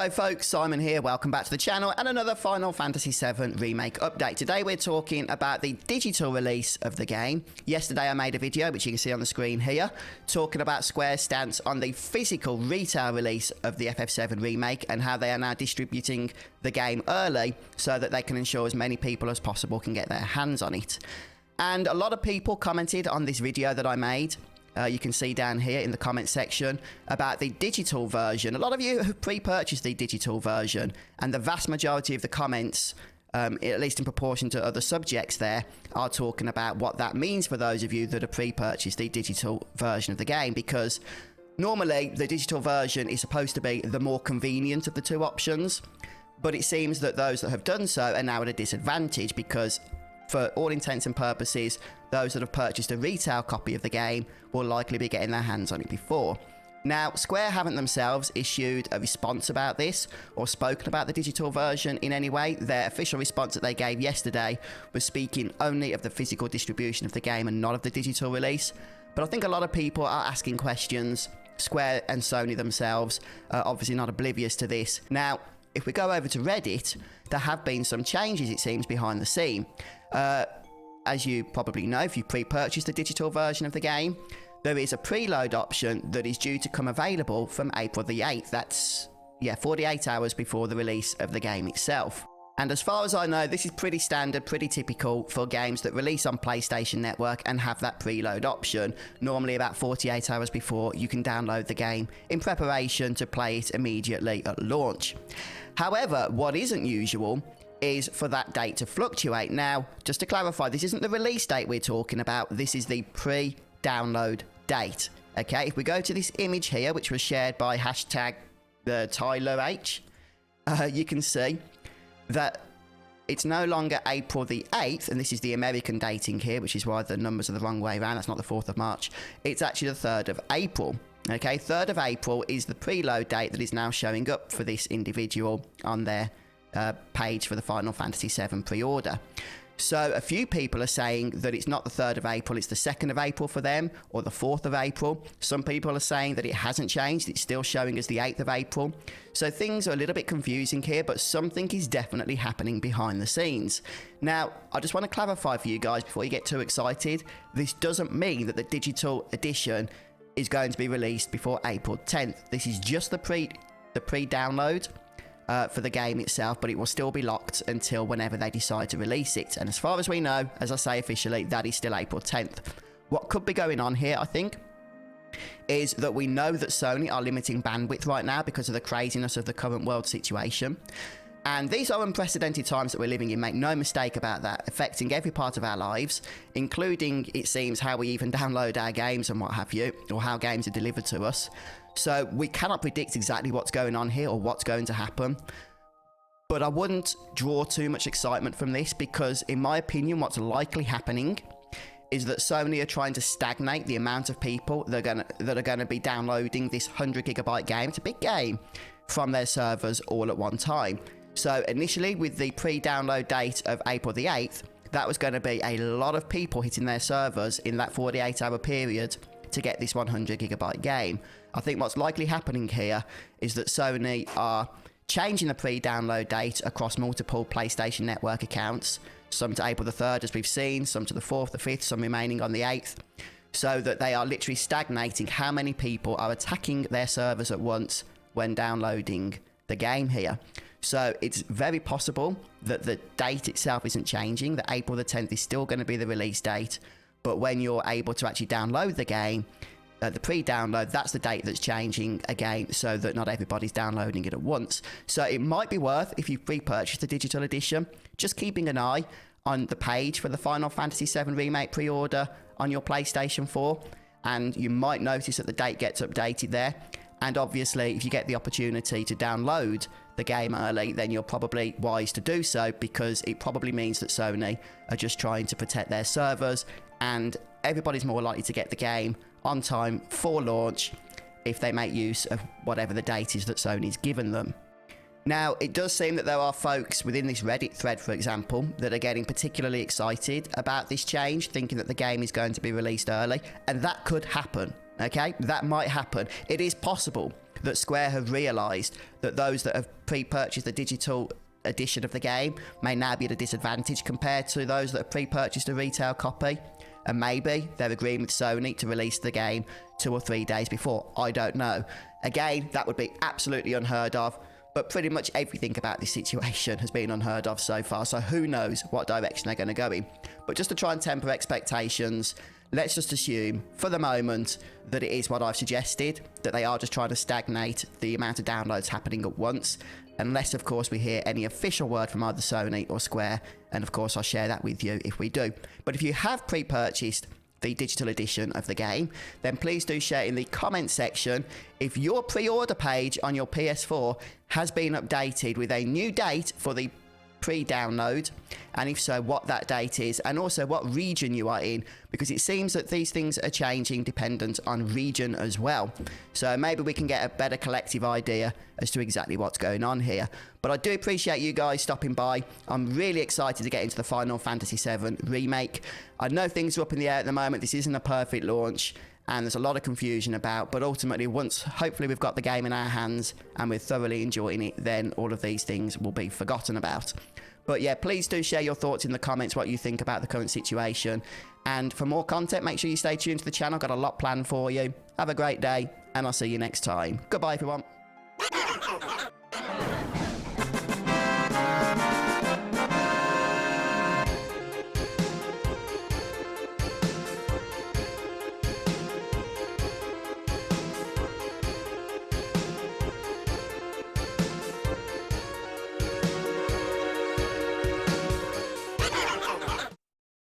Hello folks, Simon here, welcome back to the channel and another Final Fantasy VII Remake update. Today we're talking about the digital release of the game. Yesterday I made a video, which you can see on the screen here, talking about Square's stance on the physical retail release of the FF7 Remake and how they are now distributing the game early so that they can ensure as many people as possible can get their hands on it. And a lot of people commented on this video that I made. You can see down here in the comment section about the digital version. A lot of you have pre-purchased the digital version, and the vast majority of the comments, at least in proportion to other subjects there, are talking about what that means for those of you that have pre-purchased the digital version of the game, because normally the digital version is supposed to be the more convenient of the two options, but it seems that those that have done so are now at a disadvantage because, for all intents and purposes, those that have purchased a retail copy of the game will likely be getting their hands on it before. Now, Square haven't themselves issued a response about this or spoken about the digital version in any way. Their official response that they gave yesterday was speaking only of the physical distribution of the game and not of the digital release. But I think a lot of people are asking questions. Square and Sony themselves are obviously not oblivious to this. Now, if we go over to Reddit, there have been some changes, it seems, behind the scene. As you probably know, if you pre-purchased the digital version of the game, there is a preload option that is due to come available from April the 8th. That's, 48 hours before the release of the game itself. And as far as I know, this is pretty standard, pretty typical for games that release on PlayStation Network and have that preload option. Normally about 48 hours before you can download the game in preparation to play it immediately at launch. However, what isn't usual is for that date to fluctuate. Now, just to clarify, this isn't the release date we're talking about, this is the pre-download date. Okay, if we go to this image here, which was shared by hashtag Tyler H, you can see that it's no longer April the 8th, and this is the American dating here, which is why the numbers are the wrong way around. That's not the 4th of March. It's actually the 3rd of April. Okay, 3rd of April is the preload date that is now showing up for this individual on their page for the Final Fantasy VII pre-order. So a few people are saying that it's not the 3rd of April, it's the 2nd of April for them, or the 4th of April. Some people are saying that it hasn't changed, it's still showing as the 8th of April. So things are a little bit confusing here, but something is definitely happening behind the scenes. Now, I just want to clarify for you guys before you get too excited, this doesn't mean that the digital edition is going to be released before April 10th. This is just the pre-download. For the game itself, but it will still be locked until whenever they decide to release it. And as far as we know, as I say officially, that is still April 10th. What could be going on here, I think, is that we know that Sony are limiting bandwidth right now because of the craziness of the current world situation. And these are unprecedented times that we're living in, make no mistake about that, affecting every part of our lives, including, it seems, how we even download our games and what have you, or how games are delivered to us. So we cannot predict exactly what's going on here or what's going to happen. But I wouldn't draw too much excitement from this because, in my opinion, what's likely happening is that Sony are trying to stagnate the amount of people that are going to be downloading this 100GB game. It's a big game from their servers all at one time. So initially, with the pre-download date of April the 8th, that was going to be a lot of people hitting their servers in that 48-hour period to get this 100GB game. I think what's likely happening here is that Sony are changing the pre-download date across multiple PlayStation Network accounts, some to April the 3rd as we've seen, some to the 4th, the 5th, some remaining on the 8th, so that they are literally stagnating how many people are attacking their servers at once when downloading the game here. So it's very possible that the date itself isn't changing, that April the 10th is still going to be the release date, but when you're able to actually download the game, the pre-download, that's the date that's changing again, so that not everybody's downloading it at once. So it might be worth, if you pre-purchased the digital edition, just keeping an eye on the page for the Final Fantasy VII Remake pre-order on your PlayStation 4, and you might notice that the date gets updated there. And obviously, if you get the opportunity to download the game early, then you're probably wise to do so, because it probably means that Sony are just trying to protect their servers, and everybody's more likely to get the game on time for launch if they make use of whatever the date is that Sony's given them. Now, it does seem that there are folks within this Reddit thread, for example, that are getting particularly excited about this change, thinking that the game is going to be released early, and that could happen. Okay, that might happen. It is possible that Square have realised that those that have pre-purchased the digital edition of the game may now be at a disadvantage compared to those that have pre-purchased a retail copy. And maybe they're agreeing with Sony to release the game 2 or 3 days before. I don't know. Again, that would be absolutely unheard of. But pretty much everything about this situation has been unheard of so far. So who knows what direction they're going to go in. But just to try and temper expectations, let's just assume for the moment that it is what I've suggested, that they are just trying to stagnate the amount of downloads happening at once. Unless, of course, we hear any official word from either Sony or Square. And, of course, I'll share that with you if we do. But if you have pre-purchased the digital edition of the game, then please do share in the comment section if your pre-order page on your PS4 has been updated with a new date for the pre-download, and if so, what that date is, and also what region you are in, because it seems that these things are changing dependent on region as well. So maybe we can get a better collective idea as to exactly what's going on here. But I do appreciate you guys stopping by. I'm really excited to get into the Final Fantasy VII Remake. I know things are up in the air at the moment. This isn't a perfect launch, and there's a lot of confusion about, but ultimately once hopefully we've got the game in our hands and we're thoroughly enjoying it, then all of these things will be forgotten about. But yeah, please do share your thoughts in the comments, what you think about the current situation. And for more content, make sure you stay tuned to the channel. Got a lot planned for you. Have a great day, and I'll see you next time. Goodbye, everyone.